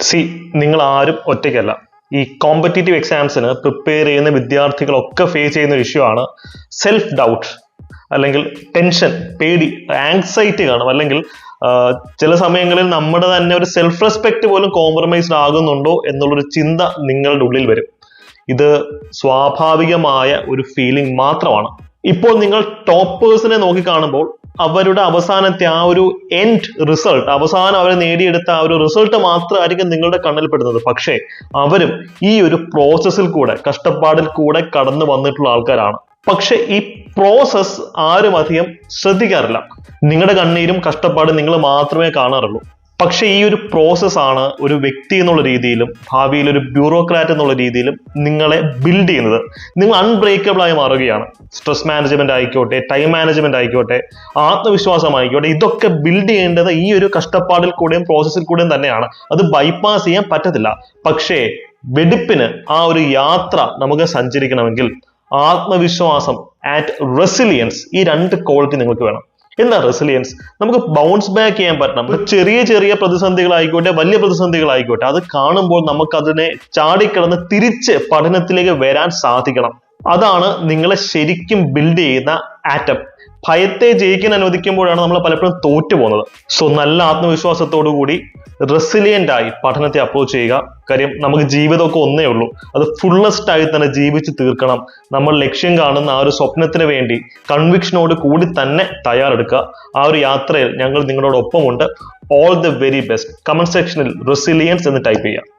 C, നിങ്ങൾ ആരും ഒറ്റയ്ക്കല്ല. ഈ കോമ്പറ്റേറ്റീവ് എക്സാംസിന് പ്രിപ്പയർ ചെയ്യുന്ന വിദ്യാർത്ഥികളൊക്കെ ഫേസ് ചെയ്യുന്ന ഇഷ്യൂ ആണ് സെൽഫ് ഡൗട്ട്, അല്ലെങ്കിൽ ടെൻഷൻ, പേടി, ആങ്സൈറ്റി കാണും. അല്ലെങ്കിൽ ചില സമയങ്ങളിൽ നമ്മുടെ തന്നെ ഒരു സെൽഫ് റെസ്പെക്ട് പോലും കോംപ്രമൈസ്ഡ് ആകുന്നുണ്ടോ എന്നുള്ളൊരു ചിന്ത നിങ്ങളുടെ ഉള്ളിൽ വരും. ഇത് സ്വാഭാവികമായ ഒരു ഫീലിംഗ് മാത്രമാണ്. ഇപ്പോൾ നിങ്ങൾ ടോപ്പേഴ്സിനെ നോക്കിക്കാണുമ്പോൾ അവരുടെ അവസാനത്തെ ആ ഒരു എൻഡ് റിസൾട്ട്, അവസാനം അവർ നേടിയെടുത്ത ആ ഒരു റിസൾട്ട് മാത്രമായിരിക്കും നിങ്ങളുടെ കണ്ണിൽപ്പെടുന്നത്. പക്ഷേ അവരും ഈ ഒരു പ്രോസസ്സിൽ കൂടെ, കഷ്ടപ്പാടിൽ കൂടെ കടന്നു വന്നിട്ടുള്ള ആൾക്കാരാണ്. പക്ഷെ ഈ പ്രോസസ് ആരും അധികം ശ്രദ്ധിക്കാറില്ല. നിങ്ങളുടെ കണ്ണീരും കഷ്ടപ്പാടും നിങ്ങൾ മാത്രമേ കാണാറുള്ളൂ. പക്ഷെ ഈ ഒരു പ്രോസസ്സാണ് ഒരു വ്യക്തി എന്നുള്ള രീതിയിലും ഭാവിയിൽ ഒരു ബ്യൂറോക്രാറ്റ് എന്നുള്ള രീതിയിലും നിങ്ങളെ ബിൽഡ് ചെയ്യുന്നത്. നിങ്ങൾ അൺബ്രേക്കബിൾ ആയി മാറുകയാണ്. സ്ട്രെസ് മാനേജ്മെന്റ് ആയിക്കോട്ടെ, ടൈം മാനേജ്മെന്റ് ആയിക്കോട്ടെ, ആത്മവിശ്വാസം ആയിക്കോട്ടെ, ഇതൊക്കെ ബിൽഡ് ചെയ്യേണ്ടത് ഈ ഒരു കഷ്ടപ്പാടിൽ കൂടെയും പ്രോസസ്സിൽ കൂടെയും തന്നെയാണ്. അത് ബൈപ്പാസ് ചെയ്യാൻ പറ്റത്തില്ല. പക്ഷേ വെടിപ്പിന് ആ ഒരു യാത്ര നമുക്ക് സഞ്ചരിക്കണമെങ്കിൽ ആത്മവിശ്വാസം ആൻഡ് റെസിലിയൻസ്, ഈ രണ്ട് ക്വാളിറ്റി നിങ്ങൾക്ക് വേണം. എന്താ റെസിലിയൻസ്? നമുക്ക് ബൗൺസ് ബാക്ക് ചെയ്യാൻ പറ്റണം. ചെറിയ ചെറിയ പ്രതിസന്ധികളായിക്കോട്ടെ, വലിയ പ്രതിസന്ധികളായിക്കോട്ടെ, അത് കാണുമ്പോൾ നമുക്ക് അതിനെ ചാടിക്കിടന്ന് തിരിച്ച് പഠനത്തിലേക്ക് വരാൻ സാധിക്കണം. അതാണ് നിങ്ങളെ ശരിക്കും ബിൽഡ് ചെയ്യുന്ന ആറ്റം. ഭയത്തെ ജയിക്കാൻ അനുവദിക്കുമ്പോഴാണ് നമ്മൾ പലപ്പോഴും തോറ്റു പോകുന്നത്. സോ നല്ല ആത്മവിശ്വാസത്തോടു കൂടി റെസിലിയന്റ് ആയി പഠനത്തെ അപ്രോച്ച് ചെയ്യുക. കാര്യം നമുക്ക് ജീവിതമൊക്കെ ഒന്നേ ഉള്ളൂ. അത് ഫുള്ളസ്റ്റ് ആയി തന്നെ ജീവിച്ച് തീർക്കണം. നമ്മൾ ലക്ഷ്യം കാണുന്ന ആ ഒരു സ്വപ്നത്തിന് വേണ്ടി കൺവിക്ഷനോട് കൂടി തന്നെ തയ്യാറെടുക്കുക. ആ ഒരു യാത്രയിൽ ഞങ്ങൾ നിങ്ങളോടൊപ്പമുണ്ട്. All the very best. Comment സെക്ഷനിൽ റെസിലിയൻസ് എന്ന് ടൈപ്പ് ചെയ്യുക.